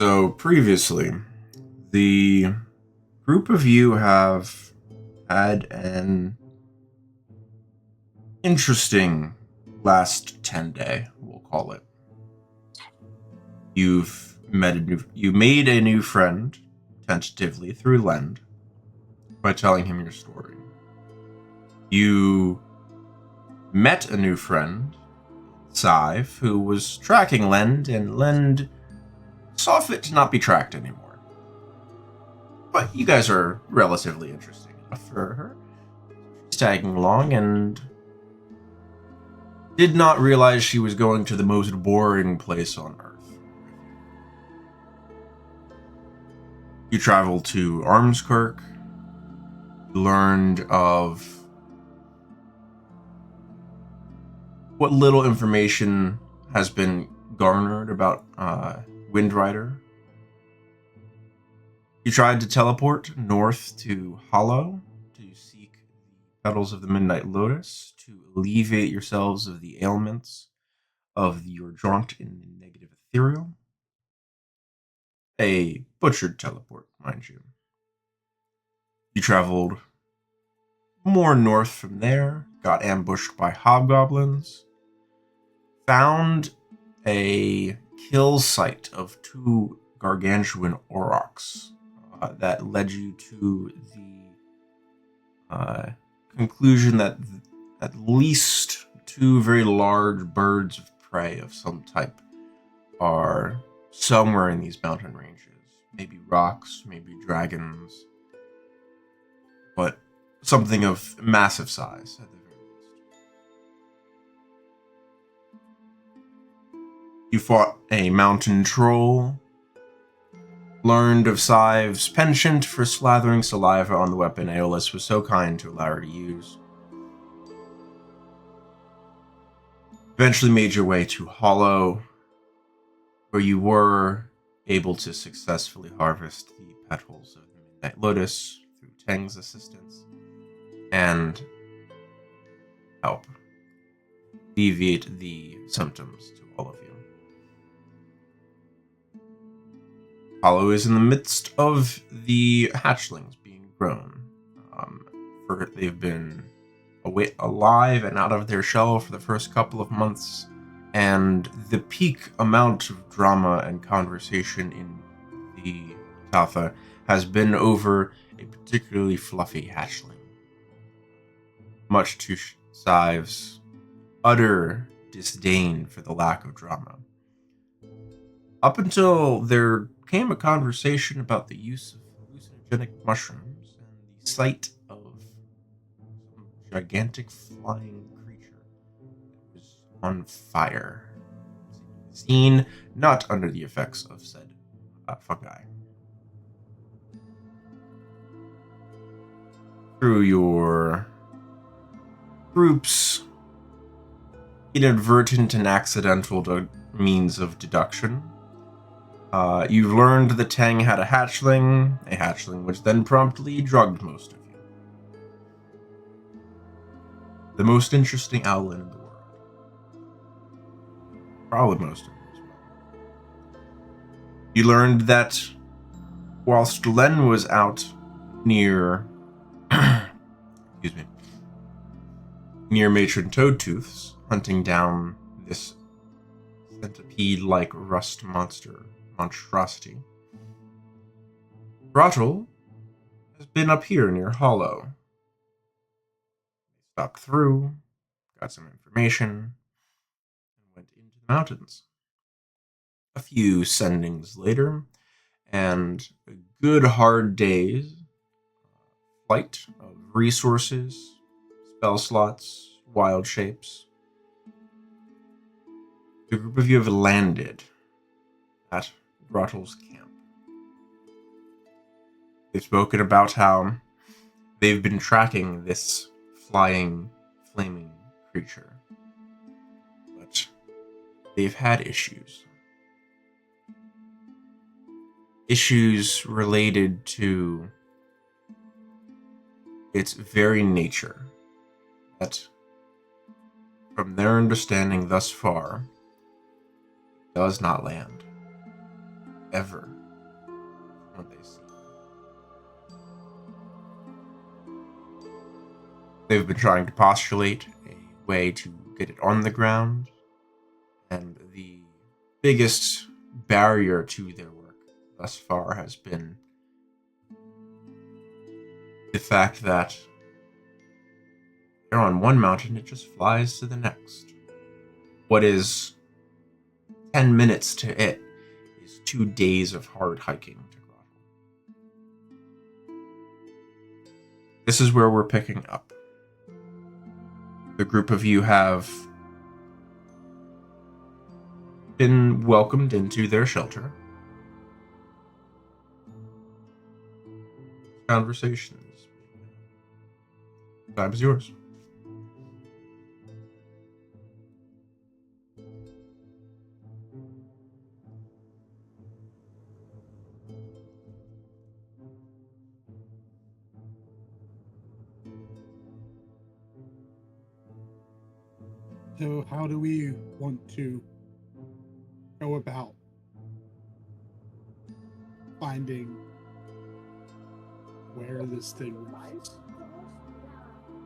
So previously, the group of you have had an interesting last 10 day, we'll call it. You made a new friend tentatively through Lend by telling him your story. You met a new friend, Sive, who was tracking Lend, and Lend saw fit to not be tracked anymore. But you guys are relatively interesting enough for her. She's tagging along and did not realize she was going to the most boring place on Earth. You traveled to Armskirk, learned of what little information has been garnered about Windrider. You tried to teleport north to Hollow to seek the petals of the Midnight Lotus to alleviate yourselves of the ailments of your drunk in the negative ethereal. A butchered teleport, mind you. You traveled more north from there, got ambushed by hobgoblins, found a kill site of two gargantuan aurochs that led you to the conclusion that at least two very large birds of prey of some type are somewhere in these mountain ranges. Maybe rocks, maybe dragons, but something of massive size at the very least. You fought a mountain troll, learned of Sive's penchant for slathering saliva on the weapon Aeolus was so kind to allow her to use. Eventually made your way to Hollow, where you were able to successfully harvest the petals of the Midnight Lotus through Teng's assistance and help alleviate the symptoms to all of you. Hollow is in the midst of the hatchlings being grown. They've been alive and out of their shell for the first couple of months, and the peak amount of drama and conversation in the Tatha has been over a particularly fluffy hatchling. Much to Sive's utter disdain for the lack of drama. Up until there came a conversation about the use of hallucinogenic mushrooms and the sight of some gigantic flying creature that was on fire. Seen not under the effects of said fungi. Through your group's inadvertent and accidental means of deduction, you learned that Tang had a hatchling which then promptly drugged most of you. The most interesting owlin in the world. Probably most of you as well. You learned that whilst Len was out near excuse me, near Matron Toadtooth's, hunting down this centipede-like rust monstrosity, Grottle has been up here near Hollow. They stopped through, got some information, and went into the mountains. A few sendings later, and a good hard day's flight of resources, spell slots, wild shapes. The group of you have landed at Grottle's camp. They've spoken about how they've been tracking this flying, flaming creature, but they've had issues. Issues related to its very nature, that, from their understanding thus far, does not land. ever from what they see. They've been trying to postulate a way to get it on the ground, and the biggest barrier to their work thus far has been the fact that they're on one mountain, it just flies to the next. What is 10 minutes to it is 2 days of hard hiking to Grotto. This is where we're picking up. The group of you have been welcomed into their shelter. Conversations. Time is yours. So how do we want to go about finding where this thing lies?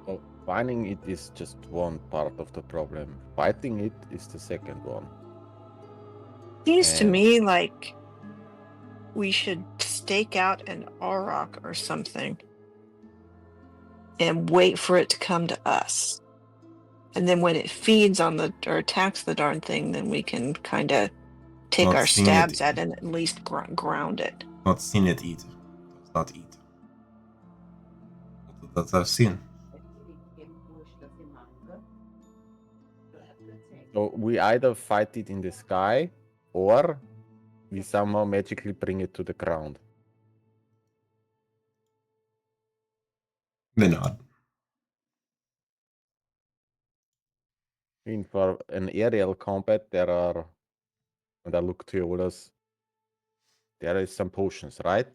Well, finding it is just one part of the problem. Fighting it is the second one. Seems to And- me like we should stake out an auroch or something and wait for it to come to us. And then when it feeds on the or attacks the darn thing, then we can kind of take Not our seeing it. stabs at it and at least ground it. Not seen it eat. Does not eat. That I've seen. So we either fight it in the sky or we somehow magically bring it to the ground. They nod. In for an aerial combat, there are, and I look to Eolus, there is some potions, right?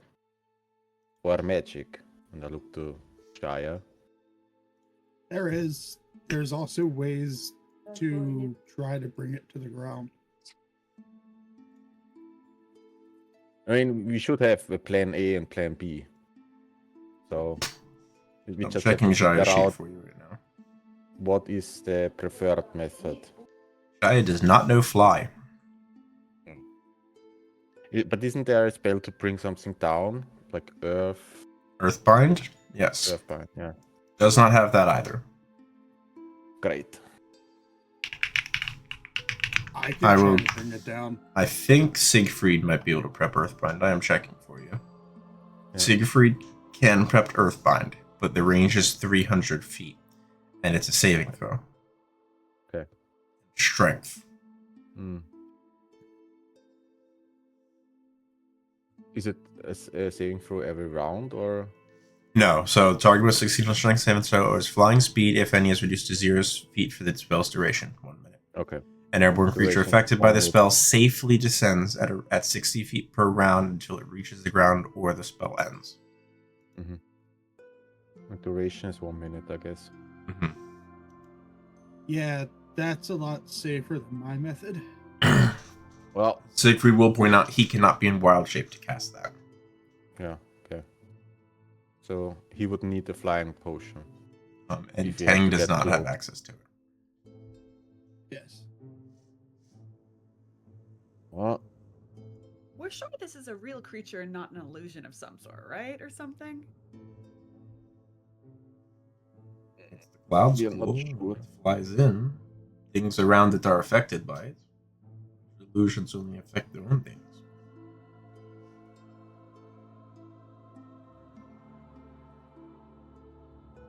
For magic. And I look to Jaya. There's also ways to try to bring it to the ground. I mean, we should have a plan A and plan B. So we I'm just have checking to Jaya's figure sheet out for you right now. what is the preferred method. Jaya does not know fly. But isn't there a spell to bring something down? Like earth? Earthbind? Yes. Earthbind, yeah. Does not have that either. Great. I I can will- try to bring it down. I think Siegfried might be able to prep Earthbind. I am checking for you. Yeah. Siegfried can prep Earthbind, but the range is 300 feet, and it's a saving throw. Okay. Strength. Hmm. Is it a saving throw every round or? No, so target with 16 on strength saving throw or his flying speed, if any, is reduced to 0 feet for the spell's duration. 1 minute. Okay. An airborne creature Duration, affected by 1 the minute. spell safely descends at 60 feet per round until it reaches the ground or the spell ends. The duration is 1 minute, I guess. Mhm. Yeah, that's a lot safer than my method. Well, Siegfried will point out he cannot be in wild shape to cast that. yeah, okay. So he would need a flying potion. And If you have Tang to does get not to- have access to it. Yes. Well, We're sure this is a real creature and not an illusion of some sort, right? Or something? It's the cloud Yeah, not school. sure. It flies in. Things around it are affected by it. Illusions only affect their own things.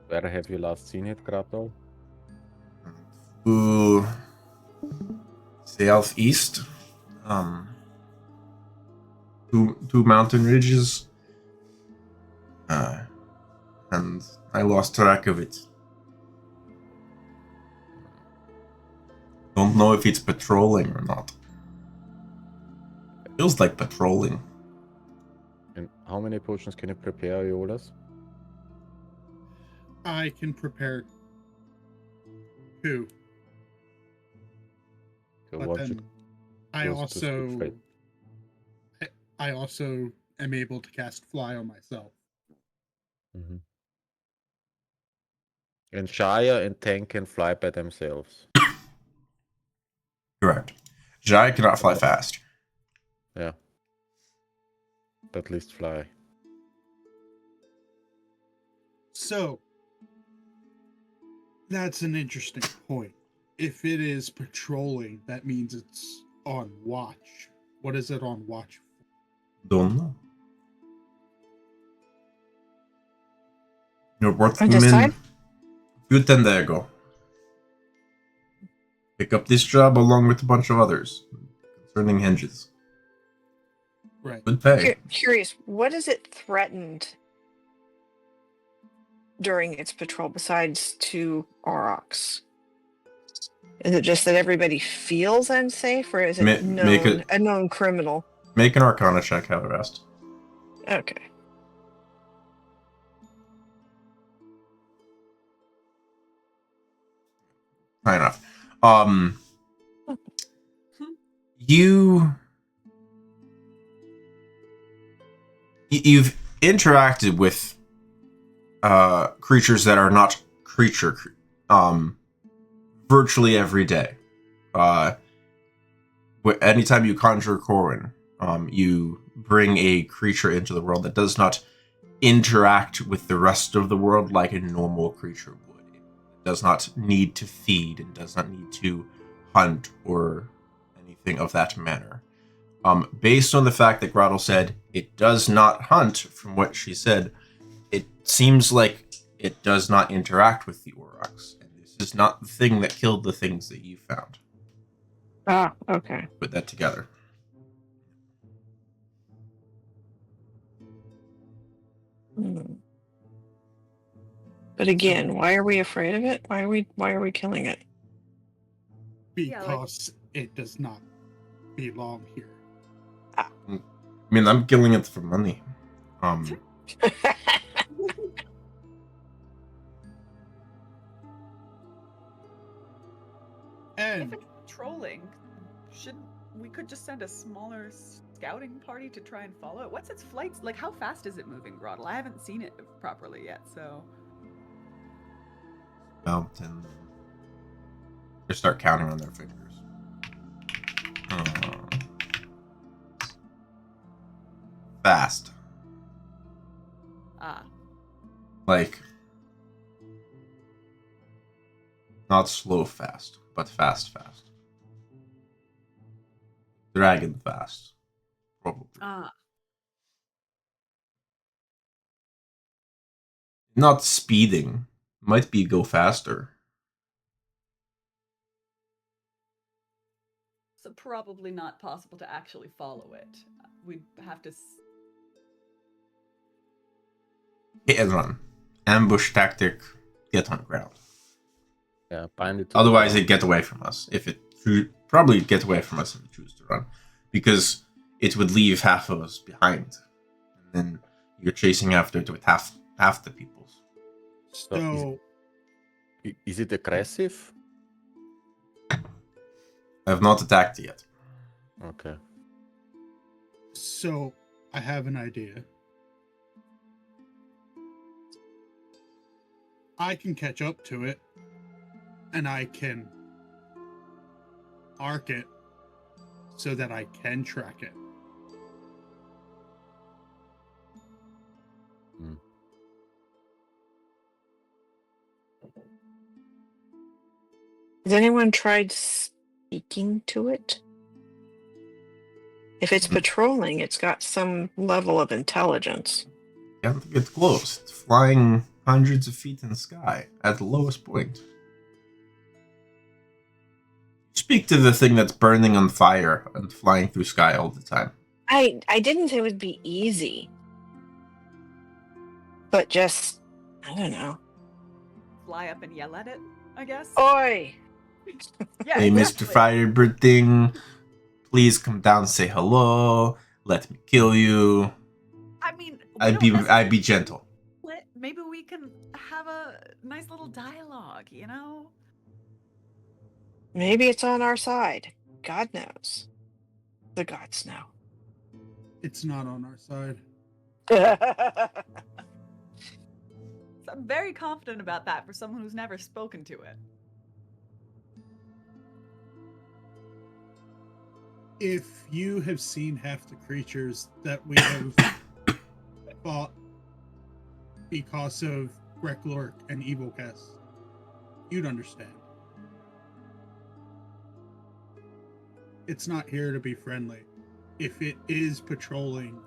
where have you last seen it, Krato? Ooh. Southeast. Two mountain ridges. And I lost track of it. Don't know if it's patrolling or not. Feels like patrolling. And how many potions can you prepare, Eolus? I can prepare 2. So But one then should I goes to also Siegfried. I also am able to cast fly on myself. Mm-hmm. And Shia and Tank can fly by themselves. Correct. Jai cannot fly fast. Yeah. But at least fly. So that's an interesting point. If it is patrolling, that means it's on watch. What is it on watch for? Don't know. You're worth On this side? You then there go. Pick up this job along with a bunch of others concerning hinges. Right. Good pay. Curious, what is it threatened during its patrol besides to Aurochs? Is it just that everybody feels unsafe, or is it Make a known criminal? Make an Arcana check, have the rest. Okay. High enough. You've interacted with creatures that are not creature virtually every day. Anytime you conjure Corwin, you bring a creature into the world that does not interact with the rest of the world like a normal creature would. It does not need to feed and does not need to hunt or anything of that manner. Based on the fact that Grottle said it does not hunt, from what she said, it seems like it does not interact with the Aurochs. And this is not the thing that killed the things that you found. Ah, okay. Put that together. Hmm. But again, why are we afraid of it? Why are we killing it? Because it does not belong here. I mean, I'm killing it for money. And If it's patrolling, we could just send a smaller scouting party to try and follow it? What's its flight like? How fast is it moving, Grottle? I haven't seen it properly yet, so. Mountain. They start counting on their fingers. Fast. Ah. Like, not slow fast, but fast. Dragon fast. Probably. Ah. Not speeding. Might be go faster. So probably not possible to actually follow it. We'd have to. Hit and run. Ambush tactic. Get on ground. Yeah, bind it to Otherwise, the it'd get away from us. Probably get away from us if it choose to run, because it would leave half of us behind, and then you're chasing after it with half the people's. so Is it aggressive? I have not attacked yet. Okay. So I have an idea. I can catch up to it, and I can arc it so that I can track it. Has anyone tried speaking to it? If it's patrolling, it's got some level of intelligence. Can't get close. It's flying hundreds of feet in the sky at the lowest point. Speak to the thing that's burning on fire and flying through sky all the time. I didn't say it would be easy. But just, I don't know. Fly up and yell at it, I guess. Oi! Yeah, Hey, Mr. exactly. Firebird thing, please come down, say hello, let me kill you. I mean, I'd be gentle. Maybe we can have a nice little dialogue, you know? Maybe it's on our side. God knows. The gods know. It's not on our side. So I'm very confident about that for someone who's never spoken to it. If you have seen half the creatures that we have fought because of Greklork and Evilcast, you'd understand. It's not here to be friendly. If it is patrolling,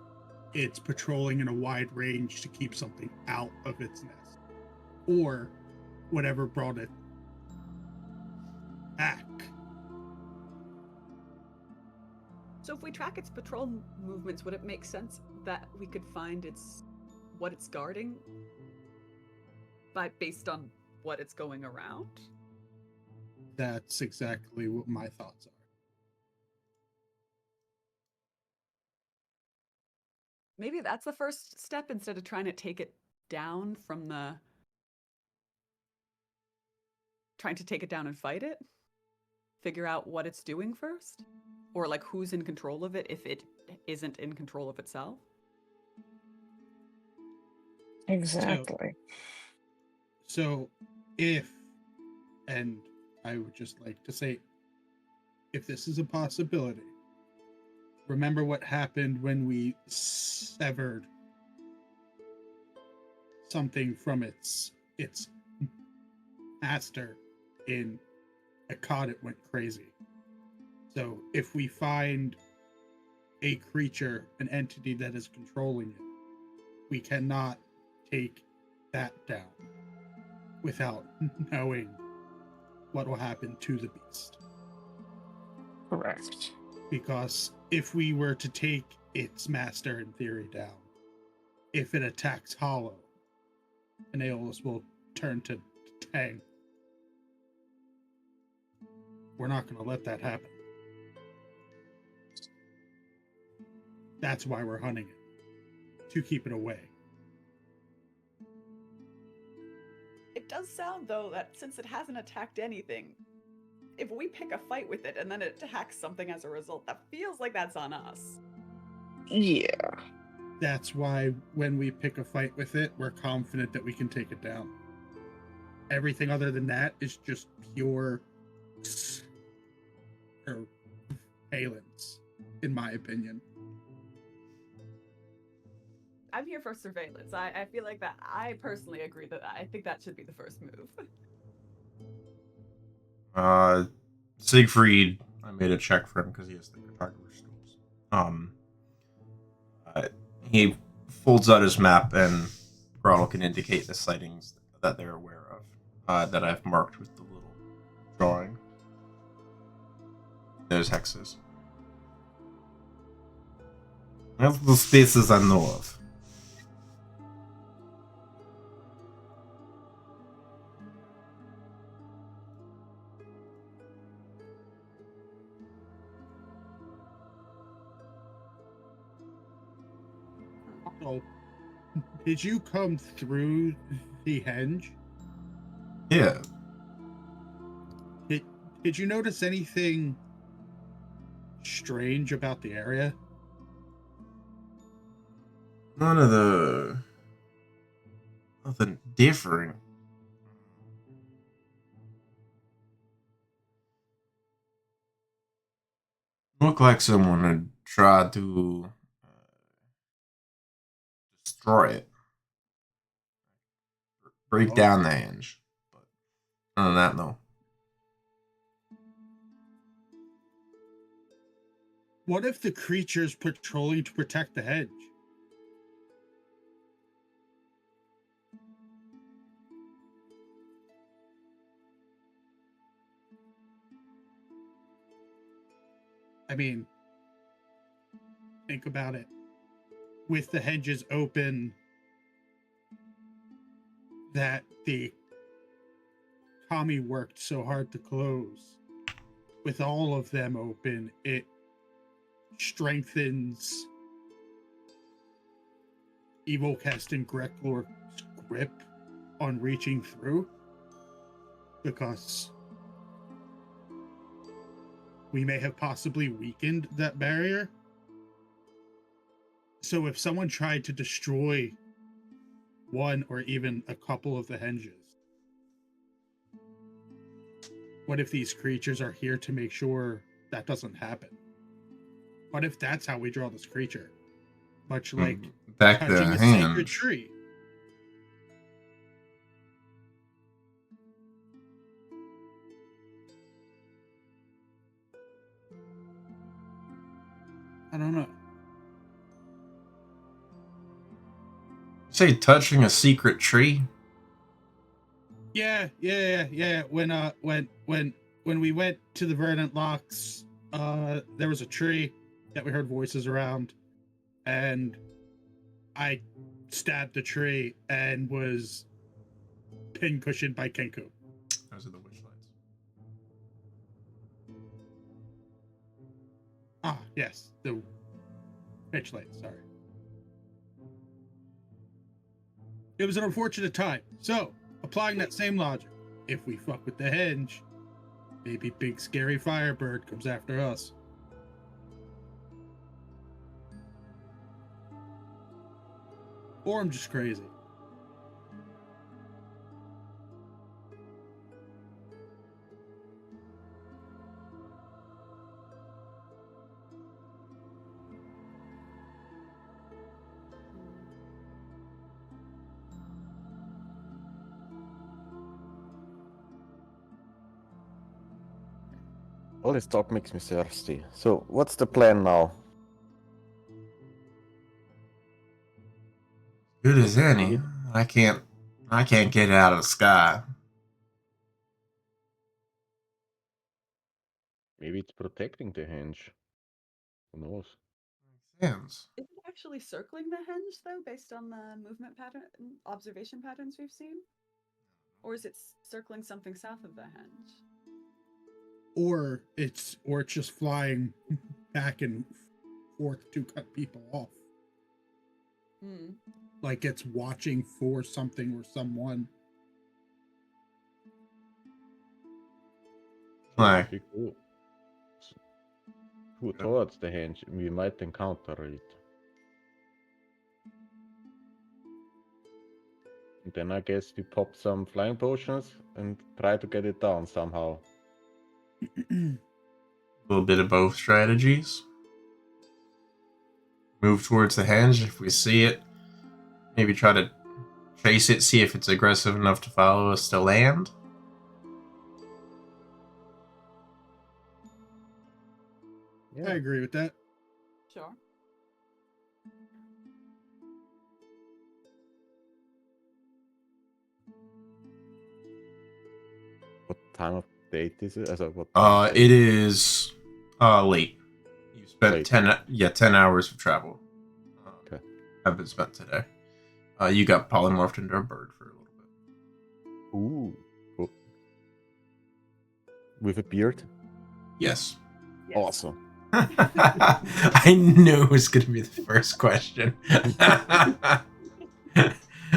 it's patrolling in a wide range to keep something out of its nest. Or whatever brought it back. So if we track its patrol movements, would it make sense that we could find what it's guarding based on what it's going around? That's exactly what my thoughts are. Maybe that's the first step instead of trying to take it down trying to take it down and fight it? Figure out what it's doing first? Or like who's in control of it if it isn't in control of itself? Exactly. So if, and I would just like to say, if this is a possibility, remember what happened when we severed something from its master in Akkad, it went crazy. So if we find a creature, an entity that is controlling it, we cannot take that down without knowing what will happen to the beast. Correct. Because if we were to take its master in theory down, if it attacks Hollow, and Aeolus will turn to Tang. We're not going to let that happen. That's why we're hunting it, to keep it away. It does sound, though, that since it hasn't attacked anything, if we pick a fight with it and then it attacks something as a result, that feels like that's on us. Yeah. That's why when we pick a fight with it, we're confident that we can take it down. Everything other than that is just pure surveillance, in my opinion. I'm here for surveillance. I feel like that. I personally agree that I think that should be the first move. Siegfried, I made a check for him because he has the cartographer skills. He folds out his map and Grottle can indicate the sightings that they're aware of, that I've marked with the little drawing. There's hexes. That's the spaces I know of. So, did you come through the henge? Yeah. Did you notice anything strange about the area? Nothing different. Looked like someone had tried to destroy it. Break down the hinge. But other than that, no. What if the creature's patrolling to protect the hedge? I mean, think about it. With the hedges open that the Kami worked so hard to close, with all of them open, it strengthens Evilcast and Greklor's grip on reaching through, because we may have possibly weakened that barrier. So if someone tried to destroy one or even a couple of the henges, what if these creatures are here to make sure that doesn't happen? What if that's how we draw this creature? Much like Back touching the a sacred hand. tree. I don't know. Say touching a secret tree? Yeah. When we went to the Verdant Locks, there was a tree that we heard voices around, and I stabbed the tree and was pincushioned by Kenku. Those are the witch lights. Ah, yes, the pitch light. Sorry. It was an unfortunate time. So, applying that same logic, if we fuck with the henge, maybe big scary firebird comes after us. Or I'm just crazy. All this talk makes me thirsty. So, what's the plan now? Good as any. I can't get it out of the sky. Maybe it's protecting the henge. Who knows? Hands. Is it actually circling the henge though, based on the movement pattern, observation patterns we've seen? Or is it circling something south of the henge? Or it's just flying back and forth to cut people off. Hmm. Like it's watching for something or someone. Like, If we go towards the henge, we might encounter it. And then I guess we pop some flying potions and try to get it down somehow. a little bit of both strategies. Move towards the henge if we see it. Maybe try to chase it, see if it's aggressive enough to follow us to land. Yeah. I agree with that. Sure. What time of date is it? What time It is late. You spent Late. 10 hours of travel. Okay. Have been spent today. You got polymorphed into a bird for a little bit. Ooh. Cool. With a beard? Yes. Yes. Awesome. I knew it was going to be the first question.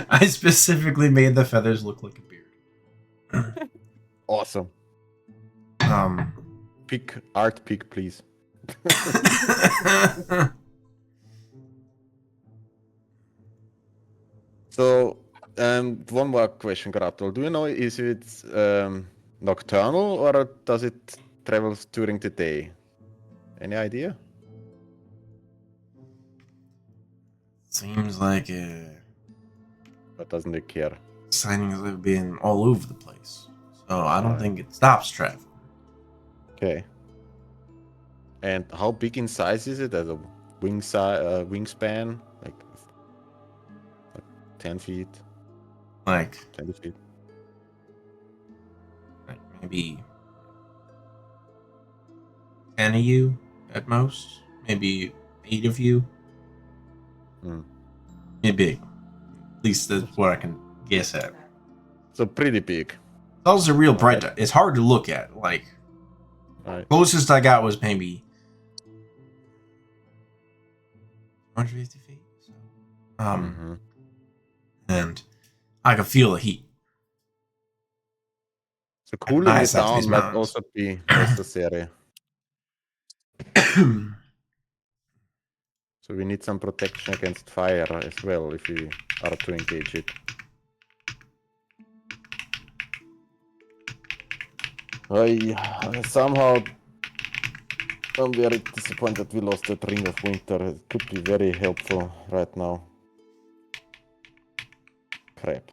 I specifically made the feathers look like a beard. Awesome. Art pick, please. So, one more question, Gratul. Do you know is it nocturnal or does it travel during the day? Any idea? Seems like Or doesn't it care? sightings have been all over the place. So I don't Alright. think it stops traveling. Okay. And how big in size is it? As a wingspan, like 10 feet, Like 20 feet. maybe 10 of you at most. Maybe 8 of you. Hmm. Maybe big. At least that's what I can guess at. So pretty big. It's also real bright. It's hard to look at. Like, Right. closest I got was maybe 150 feet. So, Mhm. and I could feel the heat. So cooling nice it out to down these might mountains. also be necessary. So we need some protection against fire as well if we are to engage it. I somehow I'm very disappointed we lost that Ring of Winter. It could be very helpful right now. Crap.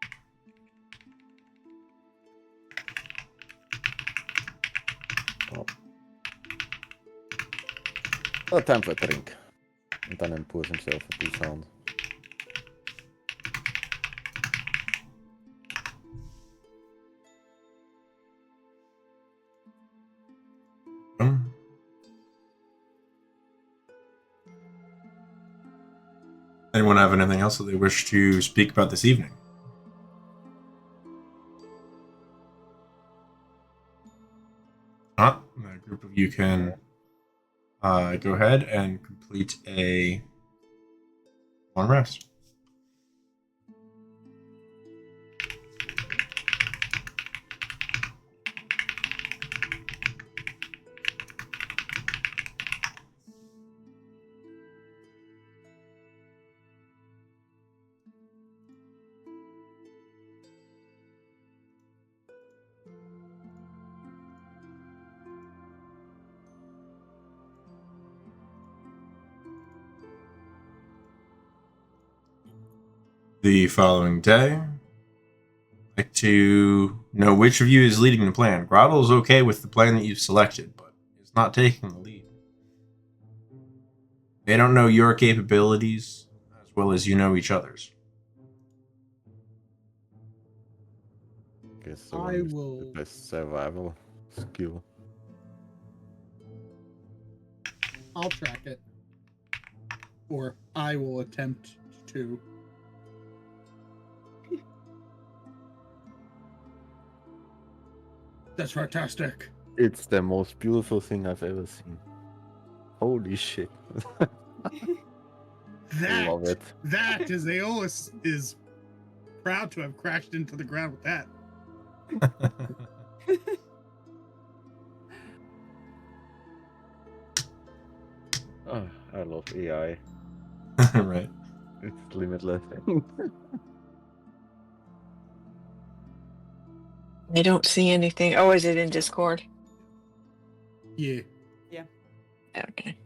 Oh. Oh, time for a drink. And then pours himself a blue sound. Anyone have anything else that they wish to speak about this evening? A group of you can go ahead and complete a long rest. The following day, I'd like to know which of you is leading the plan. Grottle is okay with the plan that you've selected, but is not taking the lead. They don't know your capabilities as well as you know each other's. Guess the I one with will- the best survival skill. I'll track it. Or I will attempt to. That's fantastic. It's the most beautiful thing I've ever seen. Holy shit. Love it. That is Aeolus is proud to have crashed into the ground with that. Oh, I love AI. Right. It's limitless. I don't see anything. Oh, is it in Discord? Yeah. Okay.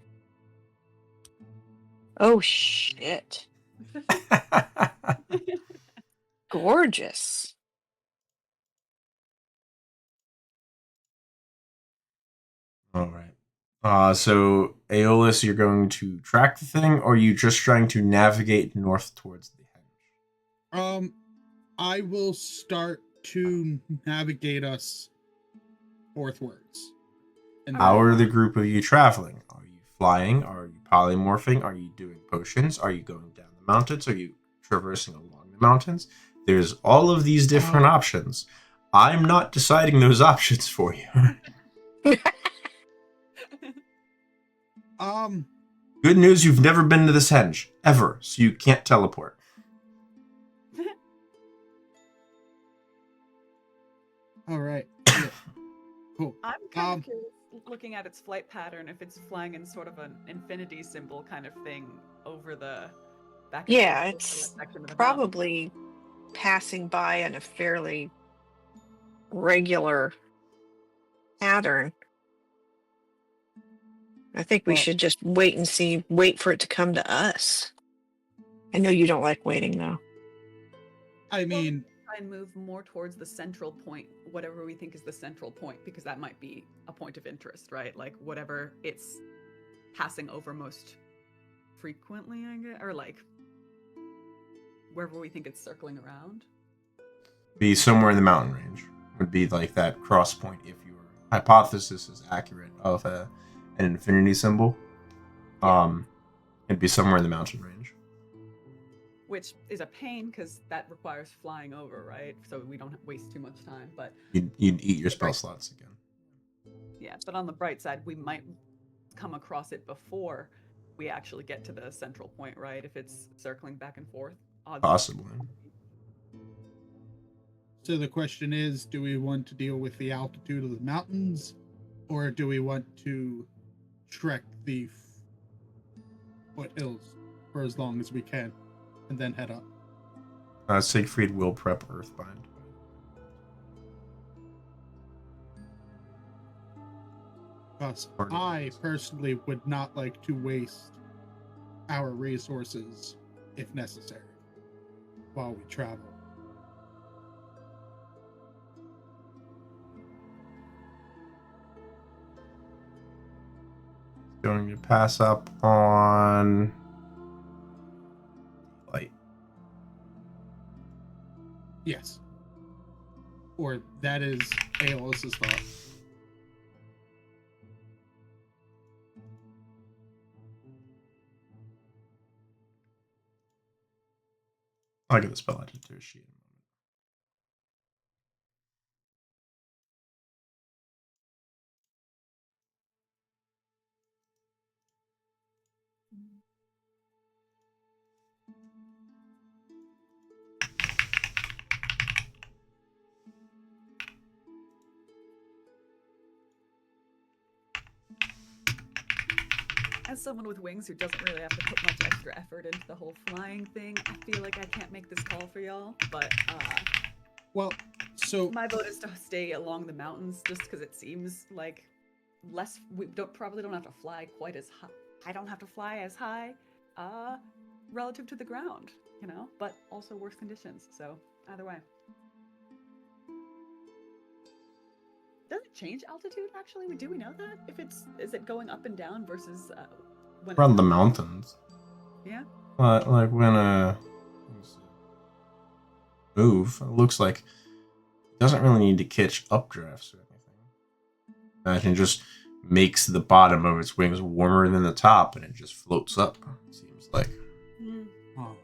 Oh, shit. Gorgeous. All right. So, Aeolus, you're going to track the thing, or are you just trying to navigate north towards the henge? I will start to navigate us northwards. And How are the group of you traveling? Are you flying? Are you polymorphing? Are you doing potions? Are you going down the mountains? Are you traversing along the mountains? There's all of these different options. I'm not deciding those options for you. Good news, you've never been to this henge, ever, so you can't teleport. all right. Yeah. Cool. I'm kind of curious, looking at its flight pattern, if it's flying in sort of an infinity symbol kind of thing over the back. Yeah, and forth it's section of the map. probably passing by in a fairly regular pattern. I think we Well- should just wait for it to come to us. I know you don't like waiting, though. I mean, Try and move more towards the central point, whatever we think is the central point, because that might be a point of interest, right? Like whatever it's passing over most frequently, I guess, or like wherever we think it's circling around. Be somewhere in the mountain range. Would be like that cross point if your hypothesis is accurate of an infinity symbol. It'd be somewhere in the mountain range. Which is a pain because that requires flying over, right? So we don't waste too much time. But You'd eat your spell slots again. yeah, but on the bright side, we might come across it before we actually get to the central point, right? If it's circling back and forth. Odds Possibly. so the question is, do we want to deal with the altitude of the mountains, or do we want to trek the foothills? for as long as we can, and then head up. Siegfried will prep Earthbind. Because I personally would not like to waste our resources, if necessary, while we travel. Going to pass up on light. Yes. Or that is Aeolus's thought. I'll get the spell added to a sheet. As someone with wings who doesn't really have to put much extra effort into the whole flying thing, I feel like I can't make this call for y'all. But Well, so my vote is to stay along the mountains, just because it seems like less. We probably don't have to fly quite as high. I don't have to fly as high, relative to the ground, you know. But also worse conditions. So either way. Does it change altitude? Actually, do we know that? If is it going up and down versus when Around it's the up? mountains. Yeah. Like when move, it looks like it doesn't really need to catch updrafts or anything. Imagine just makes the bottom of its wings warmer than the top, and it just floats up. It seems like. Oh.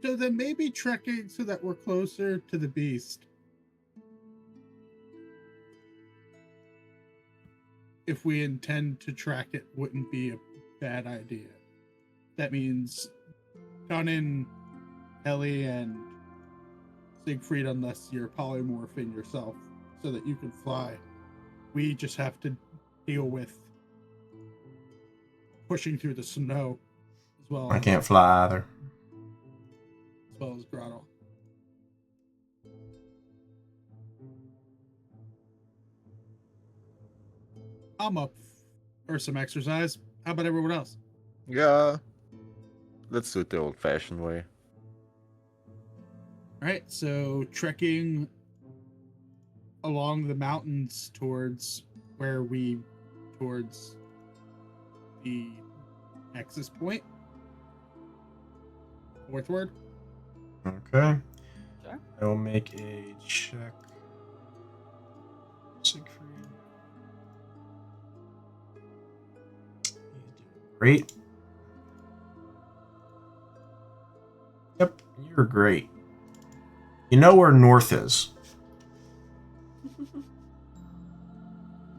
So then maybe trekking so that we're closer to the beast. If we intend to track it, wouldn't be a bad idea. That means Conan, Ellie, and Siegfried, unless you're polymorphing yourself so that you can fly. We just have to deal with pushing through the snow as well. I can't fly either. As well as Grotto. I'm up for some exercise. How about everyone else? Yeah. Let's do it the old-fashioned way. All right, so trekking along the mountains towards the nexus point. Northward. Okay. Sure. I will make a check. Siegfried. He's doing great. Yep, you're great. You know where north is.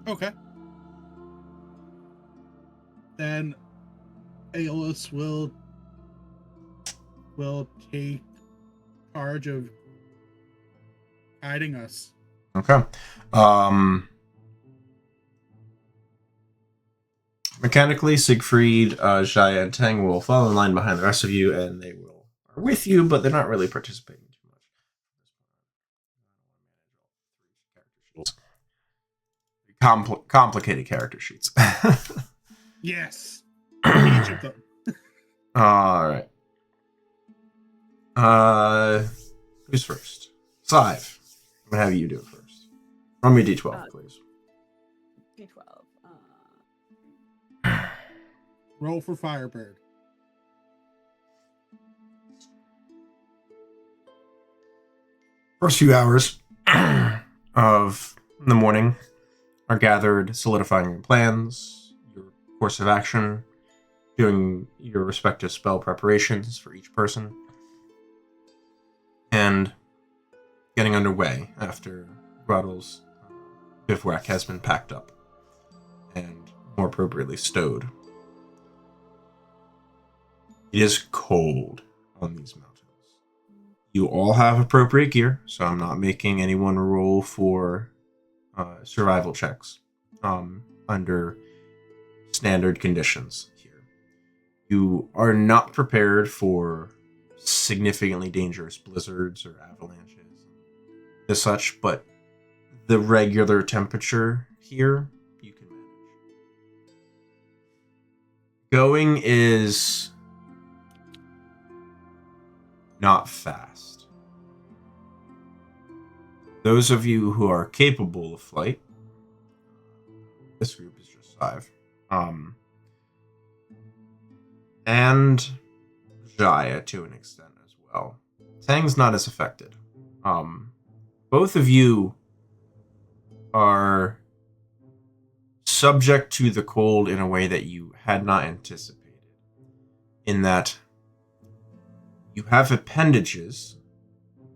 Okay. Then Aeolus will take charge of guiding us. Okay. Mechanically, Siegfried, Jaya, and Tang will fall in line behind the rest of you, and they are with you, but they're not really participating too much. Complicated character sheets. Yes. Each of them. All right. Who's first? Sive. I'm gonna have you do it first. Roll me a d12, please. D12. Roll for Firebird. First few hours of the morning are gathered, solidifying your plans, your course of action, doing your respective spell preparations for each person, and getting underway after Groddle's bivouac has been packed up and more appropriately stowed. It is cold on these mountains. You all have appropriate gear, so I'm not making anyone roll for survival checks under standard conditions here. You are not prepared for significantly dangerous blizzards or avalanches and such, but the regular temperature here, you can manage. Going is not fast. Those of you who are capable of flight, this group is just 5, and Jaya to an extent as well. Tang's not as affected. Both of you are subject to the cold in a way that you had not anticipated. In that you have appendages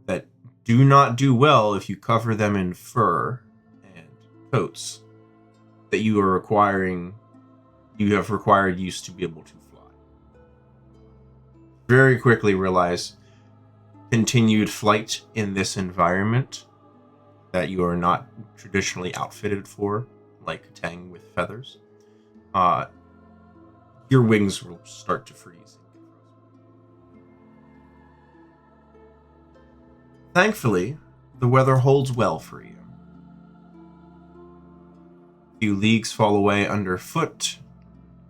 that do not do well if you cover them in fur and coats that you have required use to be able to fly. Very quickly realize continued flight in this environment that you are not traditionally outfitted for, like Tang with feathers, your wings will start to freeze. Thankfully, the weather holds well for you. A few leagues fall away underfoot,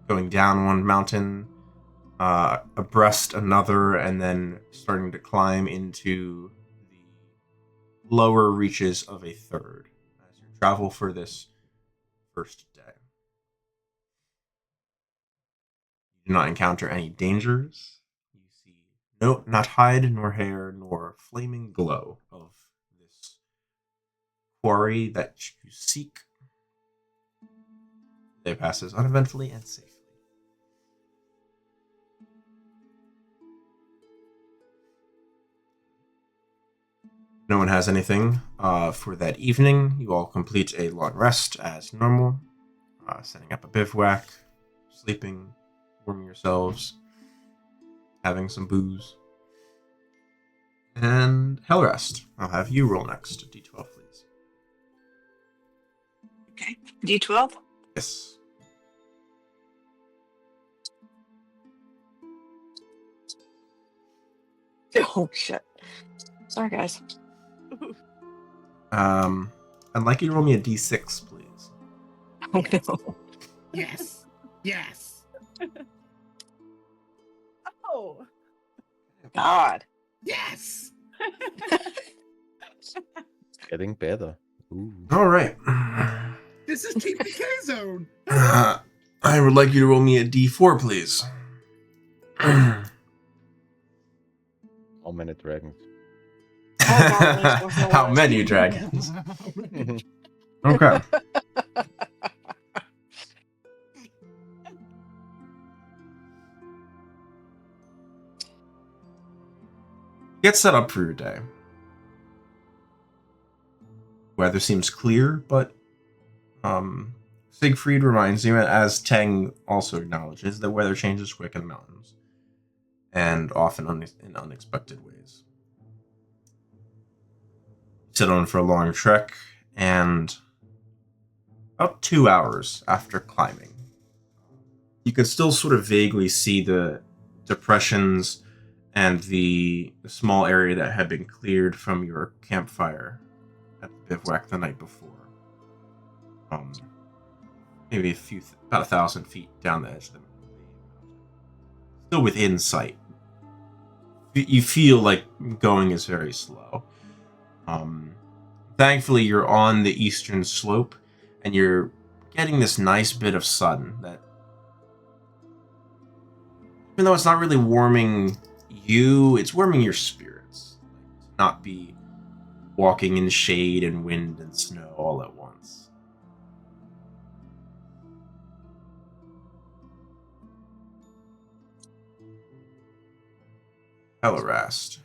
going down one mountain, abreast another, and then starting to climb into the lower reaches of a third as you travel for this first day. You do not encounter any dangers. You see not hide, nor hair, nor flaming glow of this quarry that you seek. The day passes uneventfully and safely. No one has anything for that evening. You all complete a long rest as normal, setting up a bivouac, sleeping, warming yourselves, having some booze, and hell rest. I'll have you roll next. D12, please. Okay. D12? Yes. Oh, shit. Sorry, guys. I'd like you to roll me a D6, please. Oh, no. Yes. Yes. Oh. God. Yes. Getting better. Ooh. All right. This is Team Decay Zone. I would like you to roll me a D4, please. How many dragons? How many dragons? Okay. Get set up for your day. Weather seems clear, but Siegfried reminds you, as Tang also acknowledges, that weather changes quick in the mountains, and often in unexpected ways. Sit on for a long trek, and about 2 hours after climbing, you can still sort of vaguely see the depressions and the small area that had been cleared from your campfire at the bivouac the night before. Maybe about 1,000 feet down the edge of the mountain. Still within sight. You feel like going is very slow. Thankfully, you're on the eastern slope, and you're getting this nice bit of sun that, even though it's not really warming you, it's warming your spirits. To not be walking in shade and wind and snow all at once. Ellerast.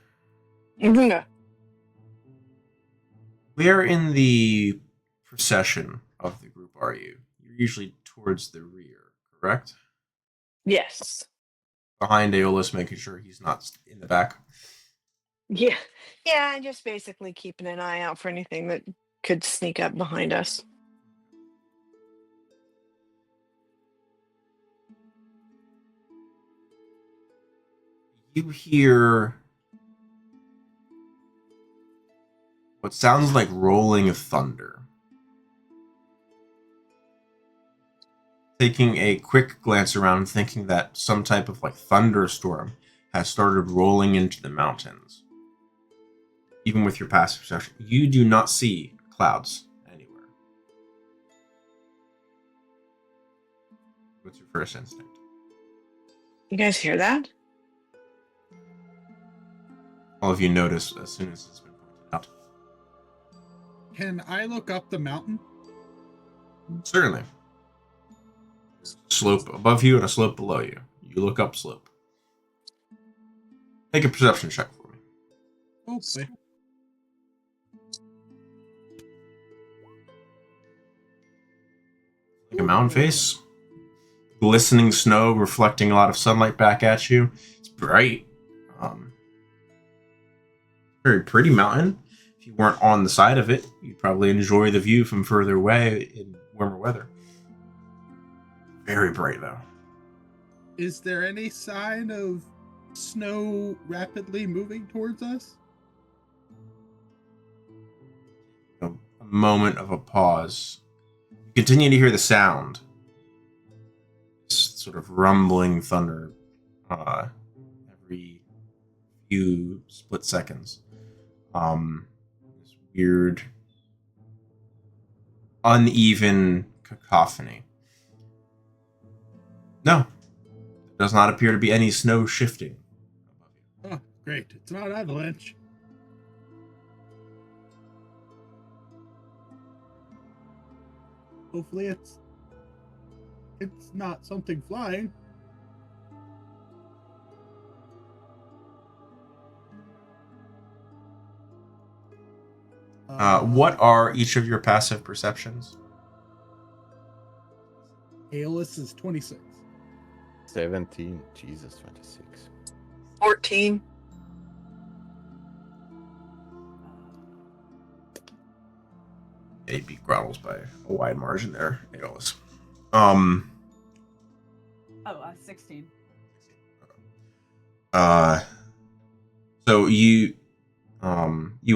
Where in the procession of the group are you? You're usually towards the rear, correct? Yes. Behind Aeolus, making sure he's not in the back. Yeah. Yeah, I'm just basically keeping an eye out for anything that could sneak up behind us. You hear what sounds like rolling thunder. Taking a quick glance around, thinking that some type of like thunderstorm has started rolling into the mountains. Even with your passive perception, you do not see clouds anywhere. What's your first instinct? You guys hear that? All of you notice as soon as it's been pointed out. Can I look up the mountain? Certainly. Slope above you and a slope below you. You look up slope. Make a perception check for me. Oh, boy. Like a mountain face. Glistening snow reflecting a lot of sunlight back at you. It's bright. Very pretty mountain. If you weren't on the side of it, you'd probably enjoy the view from further away in warmer weather. Very bright though. Is there any sign of snow rapidly moving towards us? A moment of a pause. You continue to hear the sound. This sort of rumbling thunder every few split seconds. This weird, uneven cacophony. No, there does not appear to be any snow shifting above you. Oh, great. It's not avalanche. Hopefully it's not something flying. What are each of your passive perceptions? Aeolus is 26. 17. Jesus, 26. 14. They beat Grottles by a wide margin there, Aeolus. 16. So you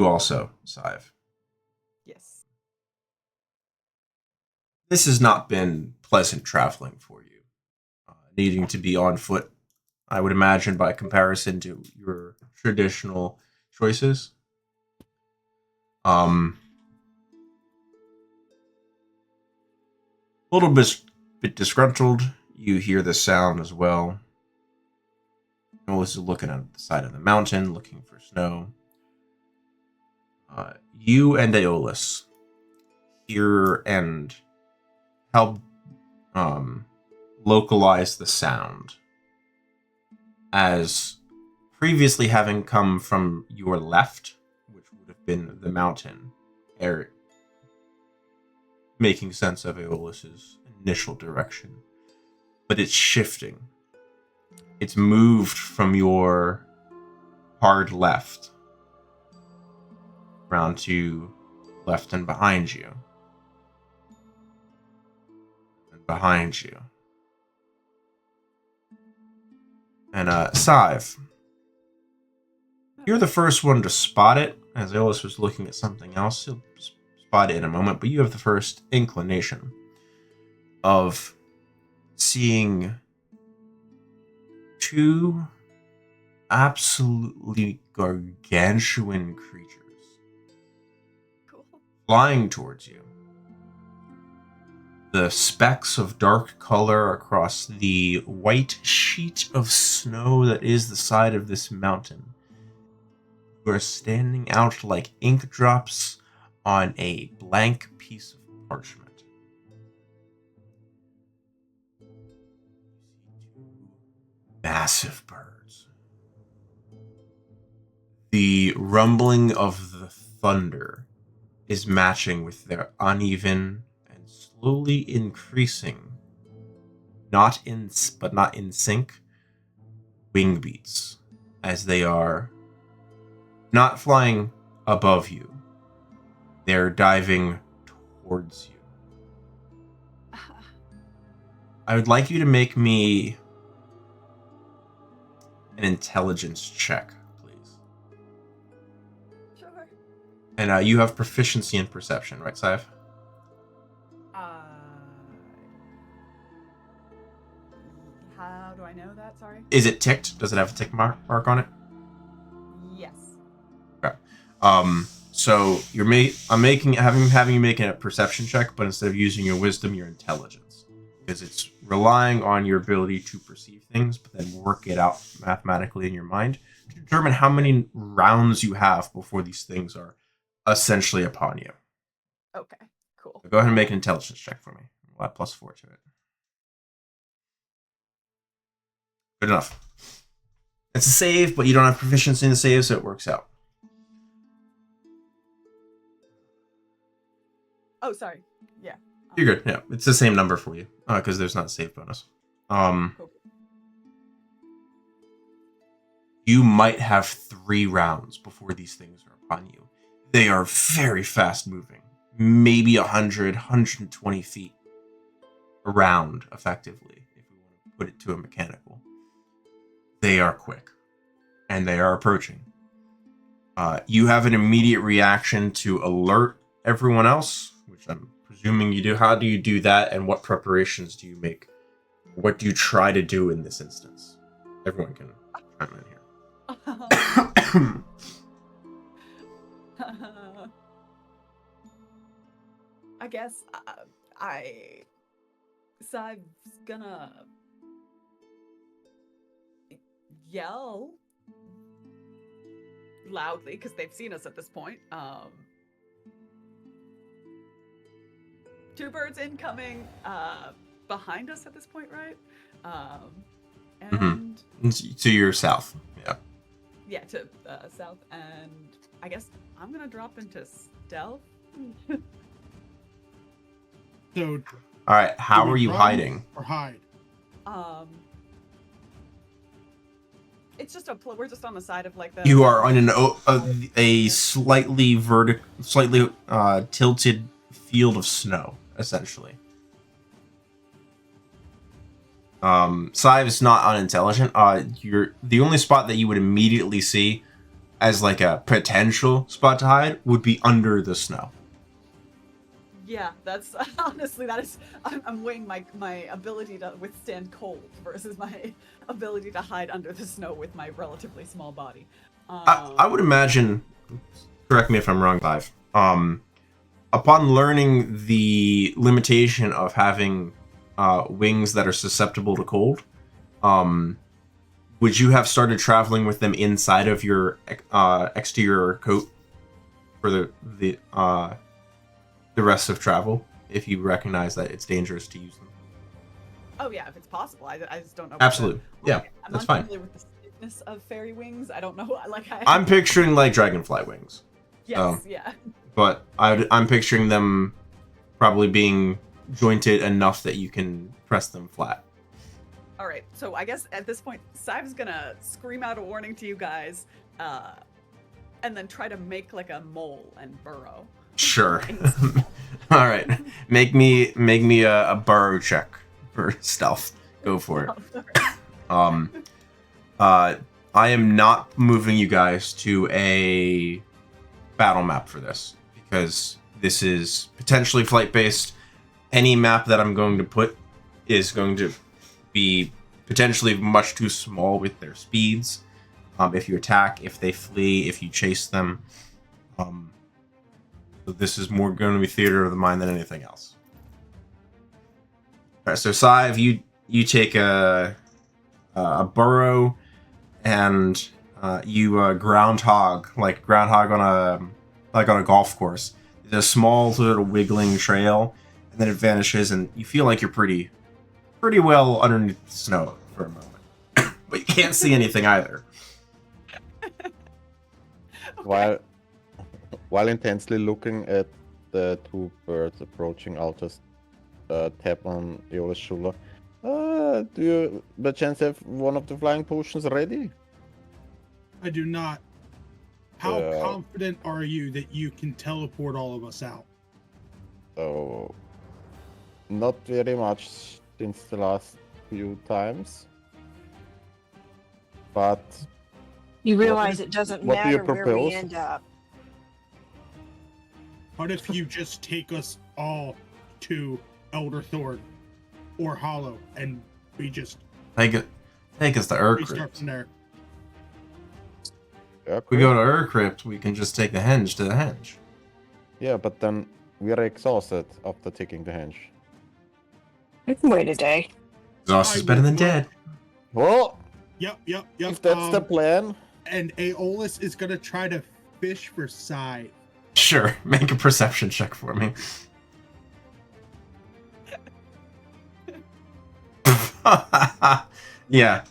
also, Sive. Yes. This has not been pleasant traveling for you. Needing to be on foot, I would imagine, by comparison to your traditional choices. A little bit disgruntled. You hear the sound as well. Aeolus is looking at the side of the mountain, looking for snow. You and Aeolus hear and help localize the sound as previously having come from your left, which would have been the mountain, making sense of Aeolus's initial direction. But it's shifting. It's moved from your hard left around to left and behind you. And behind you. And Sive, you're the first one to spot it, as Aeolus was looking at something else. He'll spot it in a moment, but you have the first inclination of seeing two absolutely gargantuan creatures Cool. flying towards you. The specks of dark color across the white sheet of snow that is the side of this mountain are standing out like ink drops on a blank piece of parchment. Massive birds. The rumbling of the thunder is matching with their uneven and slowly increasing, not in sync, wing beats as they are not flying above you. They're diving towards you. I would like you to make me an intelligence check, please. Sure. And you have proficiency in perception, right, Saif? How do I know that? Sorry. Is it ticked? Does it have a tick mark on it? Yes. Okay. So having you make a perception check, but instead of using your wisdom, your intelligence, because it's relying on your ability to perceive things, but then work it out mathematically in your mind to determine how many rounds you have before these things are essentially upon you. Okay. Cool. So go ahead and make an intelligence check for me. We'll add +4 to it. Good enough. It's a save, but you don't have proficiency in the save, so it works out. Oh, sorry. Yeah. You're good. Yeah, it's the same number for you because there's not a save bonus. Cool. You might have 3 rounds before these things are upon you. They are very fast moving, maybe 100, 120 feet around, effectively, if we want to put it to a mechanical. They are quick, and they are approaching. You have an immediate reaction to alert everyone else, which I'm presuming you do. How do you do that, and what preparations do you make? What do you try to do in this instance? Everyone can chime in here. I guess Sai's gonna yell loudly because they've seen us at this point. 2 birds incoming behind us at this point, right? And To your south. Yeah. yeah, to south, and I guess I'm gonna drop into stealth. So, All right. How do are we you run hiding? or hide? It's just we're just on the side of like the. You are on a slightly tilted field of snow, essentially. Sive is not unintelligent. You're the only spot that you would immediately see as like a potential spot to hide would be under the snow. Yeah, that's honestly that is. I'm weighing my ability to withstand cold versus my ability to hide under the snow with my relatively small body. I would imagine. Correct me if I'm wrong, Sive. Upon learning the limitation of having wings that are susceptible to cold, would you have started traveling with them inside of your exterior coat for the rest of travel if you recognize that it's dangerous to use them? Oh yeah, if it's possible. I just don't know. Absolutely, yeah, I'm that's fine. unfamiliar with the stiffness of fairy wings. I don't know. I'm picturing like dragonfly wings. Yes, yeah. But I'm picturing them probably being jointed enough that you can press them flat. All right, so I guess at this point, Sive's gonna scream out a warning to you guys, and then try to make like a mole and burrow. Sure. All right. Make me a burrow check for stealth. Go for it. I am not moving you guys to a battle map for this because this is potentially flight based. Any map that I'm going to put is going to be potentially much too small with their speeds. If you attack, if they flee, if you chase them. So this is more going to be theater of the mind than anything else. All right, so Sive, you take a burrow and you groundhog on a golf course. There's a small little wiggling trail, and then it vanishes, and you feel like you're pretty well underneath the snow for a moment, but you can't see anything either. While intensely looking at the 2 birds approaching, I'll just tap on Iola's shoulder. Do you by chance have one of the flying potions ready? I do not. How confident are you that you can teleport all of us out? So, not very much since the last few times. But You What realize do it doesn't what do you matter where we propose? end up. What if you just take us all to Elder Thorn or Hollow, and we just Take us to restart Urcrypt. from there? If we go to Urcrypt, we can just take the henge to the henge. Yeah, but then we are exhausted after taking the henge. We can wait a day. Exhaust is I better will than put- dead. Well, Yep. if that's the plan, And Aeolus is gonna try to fish for Scythe. Sure, make a perception check for me. Yeah.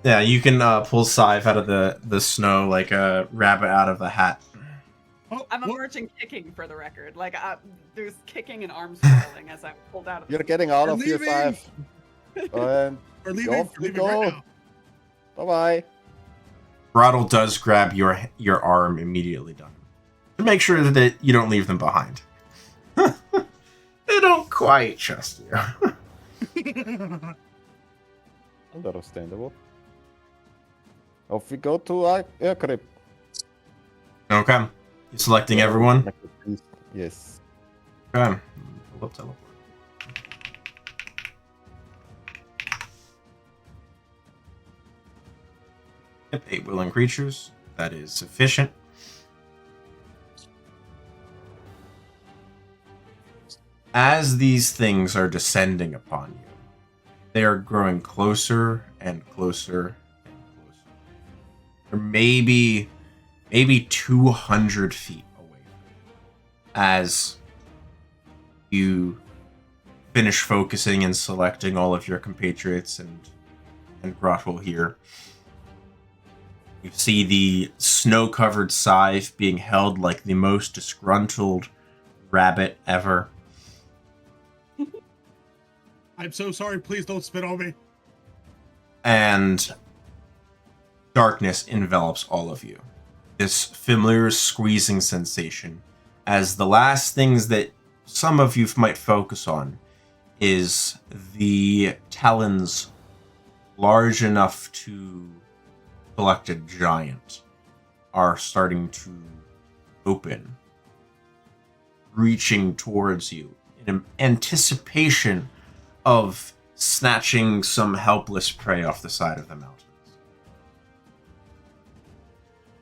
Yeah, you can pull Scythe out of the snow like a rabbit out of a hat. Oh, I'm what? emerging kicking for the record. Like there's kicking and arms flailing as I'm pulled out of you're the getting out We're of your leaving! scythe. And We're leaving. off We're you leaving right go. now. bye-bye. Brattle does grab your arm immediately, done to make sure that you don't leave them behind. They don't quite trust you. Understandable. Off we go to Crypt. Okay, you selecting everyone? Yes. Okay. Pull up teleport. Yep, 8 willing creatures. That is sufficient. As these things are descending upon you, they are growing closer and closer and closer. They're maybe 200 feet away from you. As you finish focusing and selecting all of your compatriots and Grotwell here, you see the snow-covered scythe being held like the most disgruntled rabbit ever. I'm so sorry. Please don't spit on me. And darkness envelops all of you. This familiar squeezing sensation, as the last things that some of you might focus on is the talons large enough to collect a giant are starting to open, reaching towards you in anticipation of snatching some helpless prey off the side of the mountains.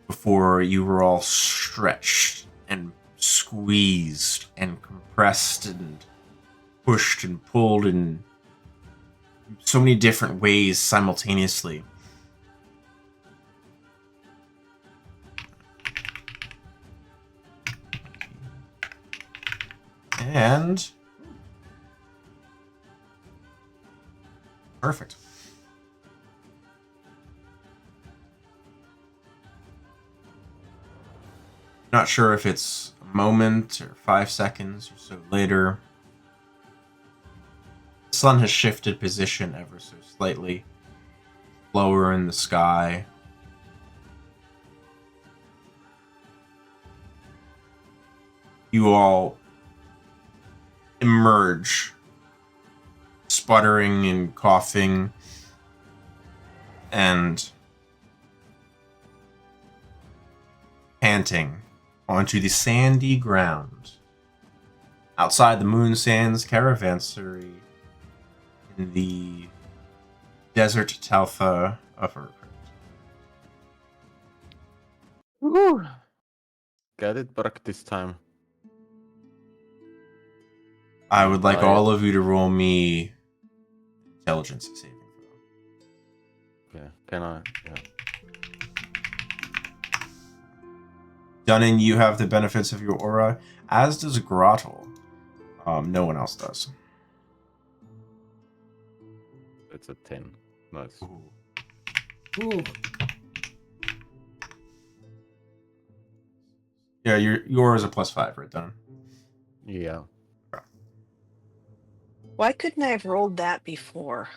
Before you were all stretched and squeezed and compressed and pushed and pulled in so many different ways simultaneously. And perfect. Not sure if it's a moment or 5 seconds or so later. The sun has shifted position ever so slightly, lower in the sky. You all emerge, sputtering and coughing, and panting onto the sandy ground outside the Moon Sands Caravansary in the desert Talfa of Urkert. Woo. Got it back this time. I would like Oh, yeah. all of you to roll me intelligence saving throw. Yeah, can I? Yeah. Dunnan, you have the benefits of your aura, as does Grottle. No one else does. It's a 10. Nice. Ooh. Yeah, your is a +5, right, Dunnan? Yeah. Why couldn't I have rolled that before?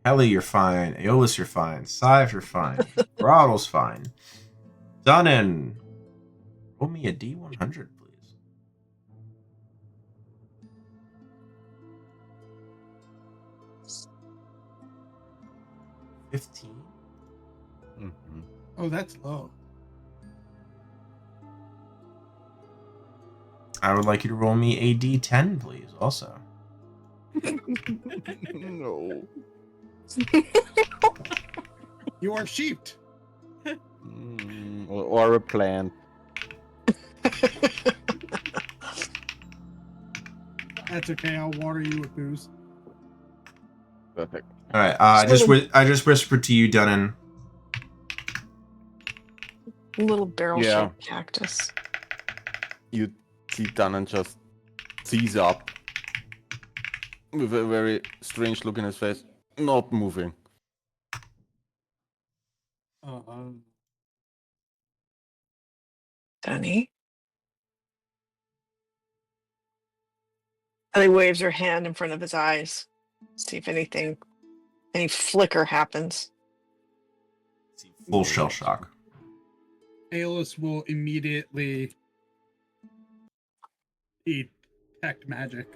Helly, you're fine. Aeolus, you're fine. Scythe, you're fine. Grottle's fine. Dunnan, roll me a D100, please. 15. Mhm. Oh, that's low. I would like you to roll me a d10, please. Also, No. You are sheeped. Or a plant. That's okay. I'll water you with booze. Perfect. all right. I just whispered to you, Dunnan. Little barrel Yeah. shaped cactus. You see Dunnan just sees up with a very strange look in his face, not moving. Dunny. Ellie waves her hand in front of his eyes. See if any flicker happens. Full shell shock. Aeolus will immediately detect magic.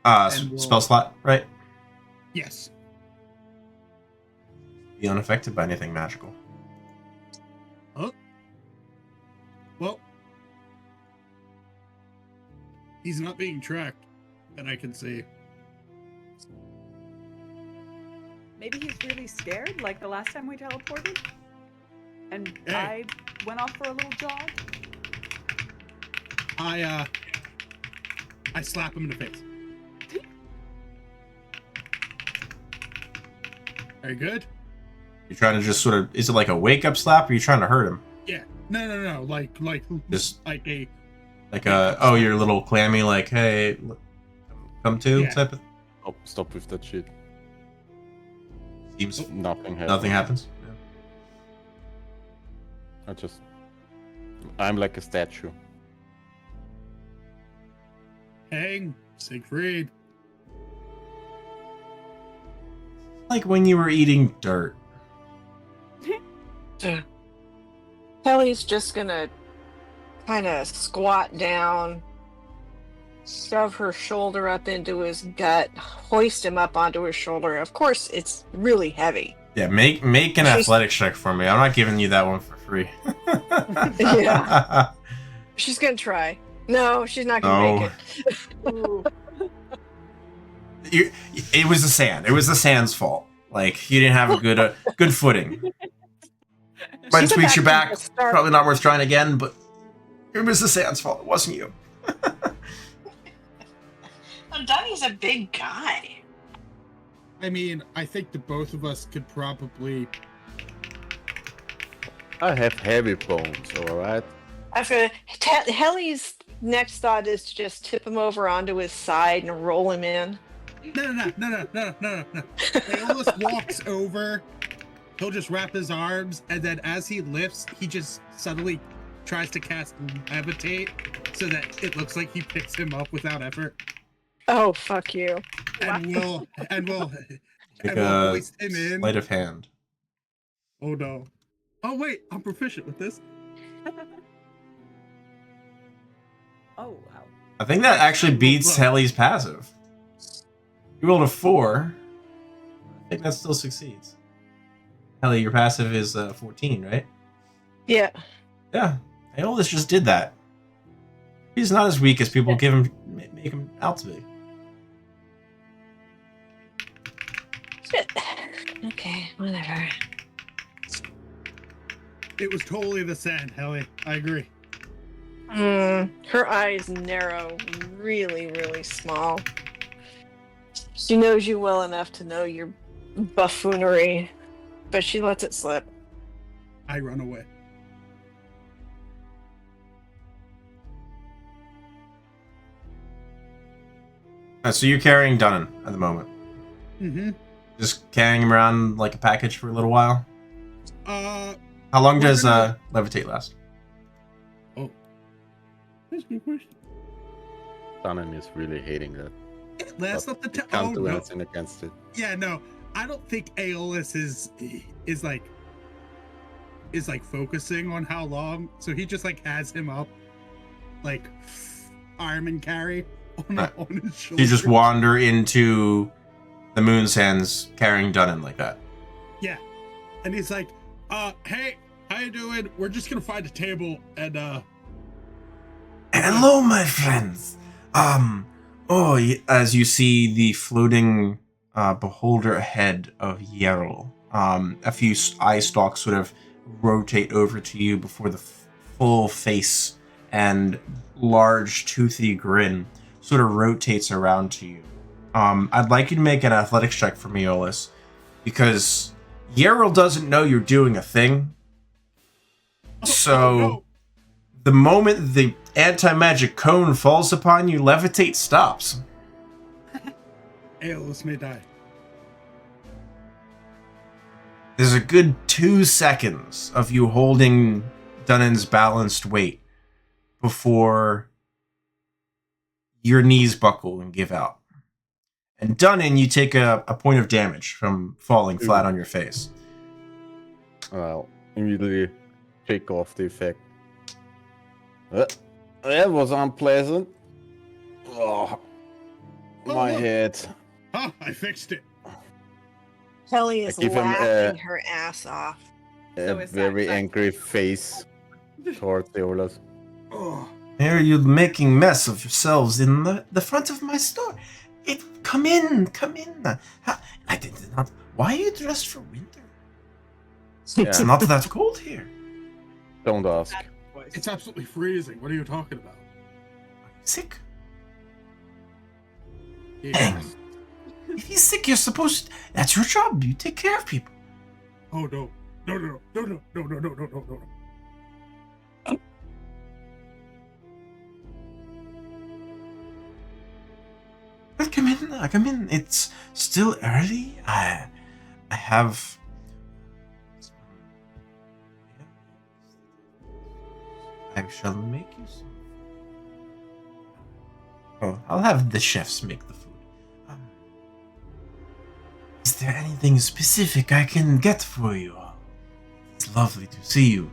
And Spell slot, right? Yes. Be unaffected by anything magical. Oh. Well, he's not being tracked that I can see. Maybe he's really scared, like the last time we teleported, and Hey. I went off for a little jog. I slap him in the face. Very good. You're trying to just sort of, is it like a wake up slap, or are you trying to hurt him? Yeah. No. Like Just like a like you're a little clammy, like, hey, come to Yeah. type of. Oh, stop with that shit. Seems Nothing happens. nothing happens. Yeah. I'm like a statue. hang, Siegfried. Like when you were eating dirt. Kelly's just gonna kind of squat down, shove her shoulder up into his gut, hoist him up onto his shoulder. Of course, it's really heavy. Yeah, make an She's- athletics check for me. I'm not giving you that one for free. Yeah. She's gonna try. No, she's not gonna make it. Ooh. It was the sand. It was the sand's fault. Like you didn't have a good footing. Might She's squeeze your about back. to start- Probably not worth trying again, but it was the sand's fault. It wasn't you. Donnie's a big guy. I mean, I think the both of us could probably. I have heavy bones, alright? Helly's next thought is to just tip him over onto his side and roll him in. No. Aeolus walks over. He'll just wrap his arms, and then as he lifts, he just suddenly tries to cast levitate, so that it looks like he picks him up without effort, Oh, fuck you. and we'll Like hoist him in. sleight of hand. Oh no! Oh wait, I'm proficient with this. Oh wow. I think that actually beats Look. Helly's passive. You rolled a 4. I think that still succeeds. Helly, your passive is 14, right? Yeah. Yeah. Aeolus just did that. He's not as weak as people make him out to be. Okay, whatever. It was totally the sand, Helly. I agree. Her eyes narrow, really, really small. She knows you well enough to know your buffoonery, but she lets it slip. I run away. So you're carrying Dunnan at the moment. Mm-hmm. Just carrying him around like a package for a little while. How How long does gonna- levitate last? That's a good question. Dunnan is really hating that. That's But not the he can't do no. anything against it. Yeah, no. I don't think Aeolus is like focusing on how long. So he just like has him up, like arm and carry on, Right. on his shoulder. You just wander into the Moon's hands carrying Dunnan like that. Yeah. And he's like, hey, how you doing? We're just gonna find a table and Hello, my friends. As you see the floating beholder head of Yerl, a few eye stalks sort of rotate over to you before the full face and large toothy grin sort of rotates around to you. I'd like you to make an athletics check for me, Olis, because Yerl doesn't know you're doing a thing. So, no. the moment the anti-magic cone falls upon you, levitate stops. Aeolus may die. There's a good 2 seconds of you holding Dunnan's balanced weight before your knees buckle and give out. And Dunnan, you take a point of damage from falling flat on your face. Well, immediately shake off the effect. That was unpleasant. Oh, my look. head. Huh, I fixed it. Kelly is give him, laughing her ass off. A So is very Zach. angry face towards Eolas. Oh, Here you're making mess of yourselves in the front of my store. Come in. I did not. Why are you dressed for winter? It's Yeah, not that cold here. don't ask. it's absolutely freezing. What are you talking about? Sick? Yes. If he's sick, you're supposed. That's your job. You take care of people. Oh no. No. Well, come in. It's still early. I have. I shall make you some. Oh, I'll have the chefs make the food. Is there anything specific I can get for you all? It's lovely to see you.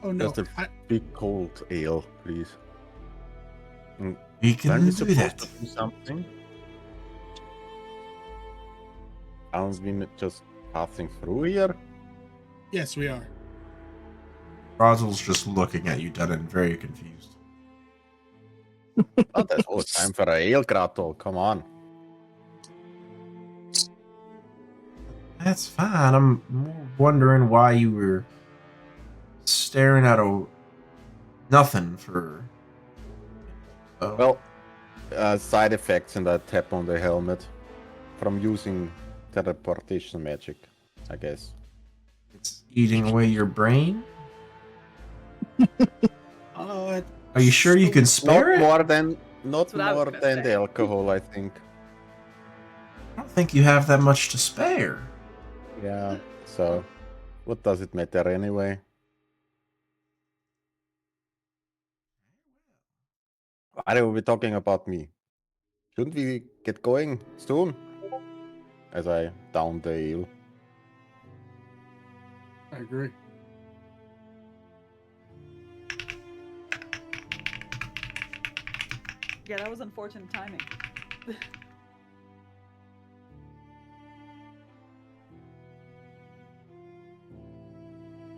Oh no. Just a big cold ale, please. We Aren't can we do supposed that. to do something? Aren't we just passing through here? Yes, we are. Rozel's just looking at you, Dunnan, very confused. Oh, there's always time for a ale, Grato. Come on. That's fine. I'm more wondering why you were staring at nothing for. Oh. Well, side effects and I tap on the helmet from using teleportation magic, I guess. It's eating away your brain. Uh, Are you sure you can spare Not it? not what I was more gonna than say. the alcohol, I think. I don't think you have that much to spare. Yeah. So, what does it matter anyway? Why are we talking about me? Shouldn't we get going soon? As I down the ale. I agree. Yeah, that was unfortunate timing.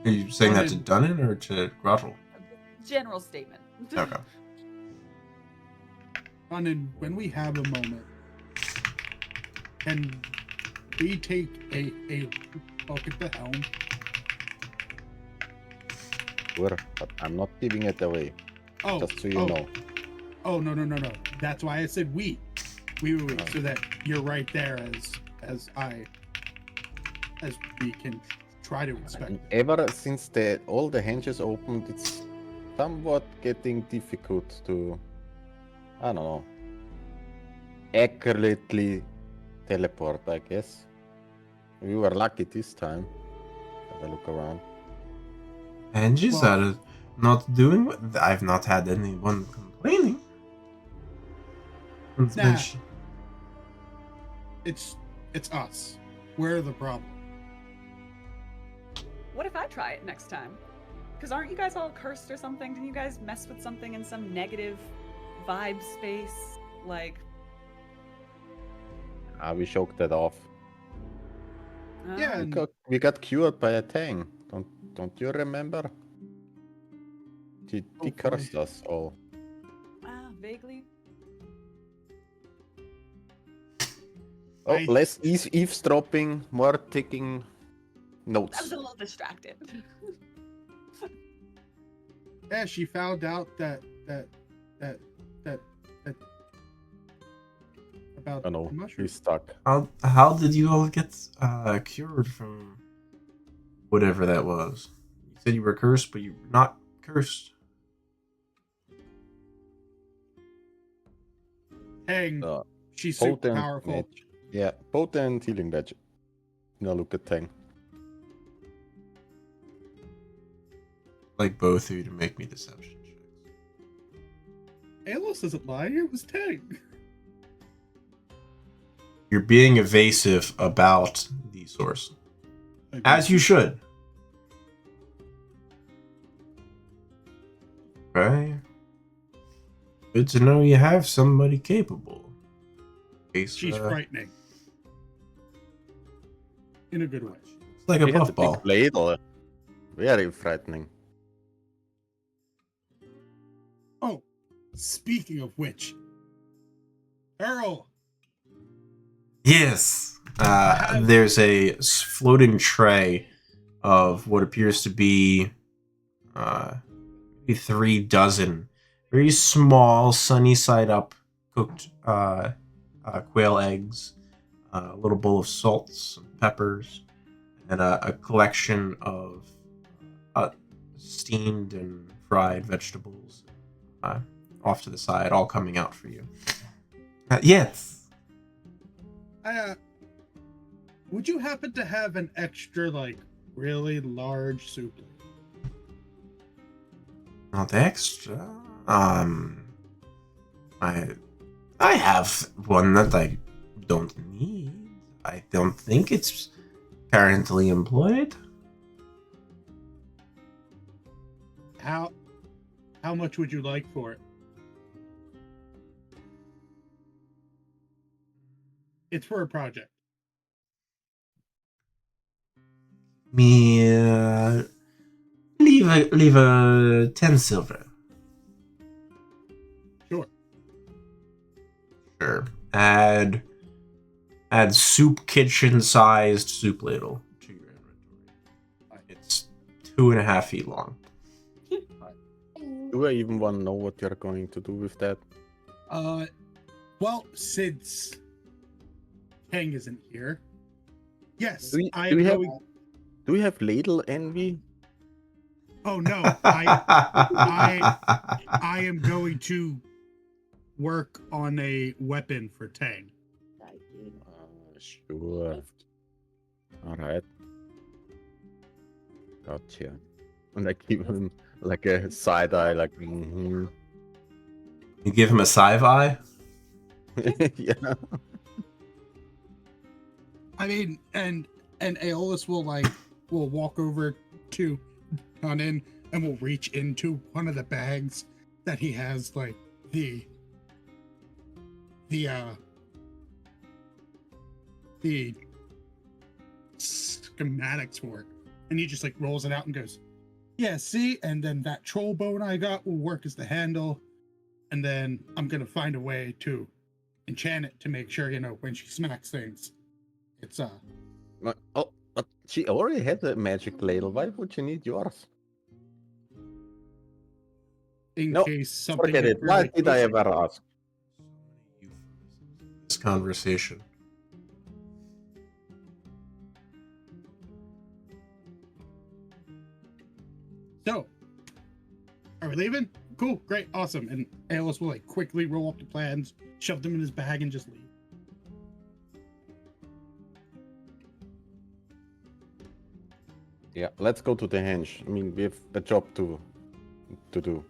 Are you saying that to Dunnan or to Grottle? General statement. Okay. And when we have a moment, can we take a look at the helm? Sure, but I'm not giving it away. Oh, Just so you know. Oh no. That's why I said we, so that you're right there as we can try to inspect. And ever since all the hinges opened, it's somewhat getting difficult to, I don't know, accurately teleport, I guess. We were lucky this time. Have a look around. Hinges Well- are not doing what I've not had anyone complaining. It's Nah. mentioned- It's us. We're the problem. What if I try it next time? Because aren't you guys all cursed or something? Didn't you guys mess with something in some negative vibe space? Like, We choked that off. Yeah, Ah, We got cured by a Tang. Don't you remember? He Hopefully. cursed us all. vaguely. Oh, I- less eavesdropping, more taking I notes. was a little distracted. Yeah, she found out that about Oh no, the mushroom. he's stuck. How did you all get cured from whatever that was? You said you were cursed, but you're not cursed. Tang, Uh, she's super potent powerful. magic. Yeah, potent healing magic. Now look at Tang. Like both of you to make me deception checks. Alos isn't lying. It was Tang. You're being evasive about the source, as you should. Right? Good to know you have somebody capable. In case, She's frightening. In a good way. It's like a He has a big puffball. ladle. Very frightening. Oh, speaking of which, Earl, Yes. There's a floating tray of what appears to be maybe 3 dozen very small, sunny side up cooked quail eggs, a little bowl of salts and peppers, and a collection of steamed and fried vegetables off to the side, all coming out for you. Yes. would you happen to have an extra, like, really large soup plate? Not extra. I have one that I don't need. I don't think it's currently employed. How much would you like for it? It's for a project. Me leave a 10 silver. Sure. Sure. Add soup kitchen sized soup ladle to your inventory. It's 2.5 feet long. Do I even want to know what you're going to do with that? Well, since Tang isn't here, yes, Do I we am have- going. Do we have ladle envy? Oh no, I am going to work on a weapon for Tang. Sure. Alright. Gotcha. And I give him like a side eye, like, You give him a side eye? yeah. I mean, and Aeolus will walk over to Conan and will reach into one of the bags that he has, like the schematics for it, and he just like rolls it out and goes, "Yeah, see," and then that troll bone I got will work as the handle, and then I'm gonna find a way to enchant it to make sure, you know, when she smacks things, it's Oh, but she already had a magic ladle. Why would she need yours? in No, case something. Forget gets it. Why really did I close. ever ask? This conversation. So, are we leaving? Cool, great, awesome. And Aeolus will like quickly roll up the plans, shove them in his bag, and just leave. Yeah, let's go to the henge. I mean, we have a job to do.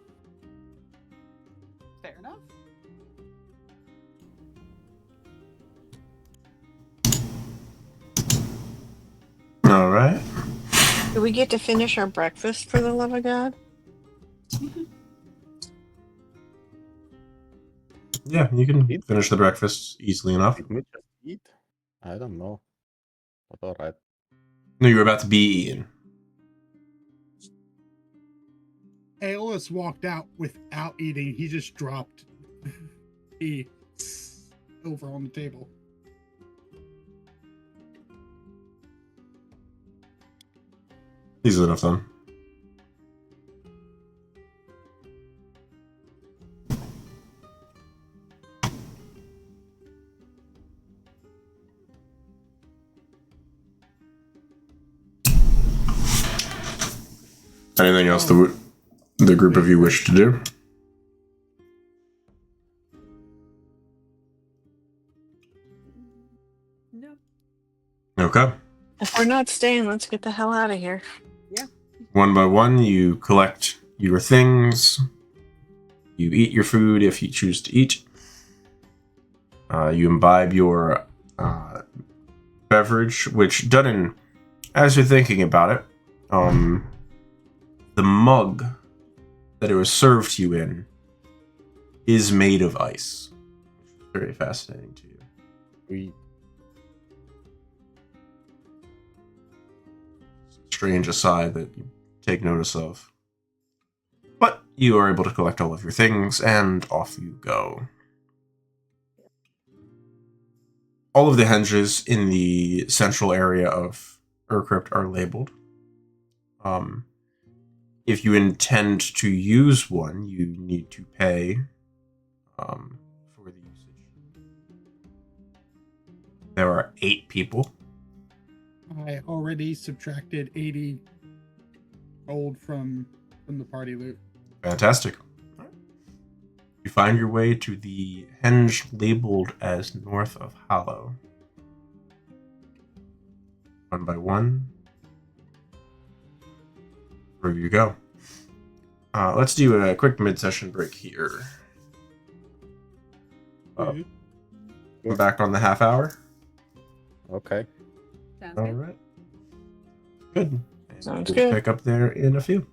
Fair enough. All right. Do we get to finish our breakfast for the love of God? Yeah, you can finish the breakfast easily enough. Did we just eat? I don't know. But alright. No, you were about to be eaten. Aeolus walked out without eating. He just dropped tea over on the table. Easy enough then. Anything else the group of you wish to do? No. Okay. If we're not staying, let's get the hell out of here. One by one, you collect your things. You eat your food if you choose to eat. You imbibe your beverage, which done in, as you're thinking about it, the mug that it was served to you in is made of ice. Very fascinating to you. We Strange aside that you take notice of. But you are able to collect all of your things, and off you go. All of the henges in the central area of Urcrypt are labeled. If you intend to use one, you need to pay for the usage. There are 8 people. I already subtracted 80 gold from the party loot. Fantastic. You find your way to the henge labeled as North of Hollow. One by one. Where you go. Let's do a quick mid-session break here. Mhm. We're back on the half hour. okay. Sounds All good. right. Good. And Sounds we'll good. pick up there in a few.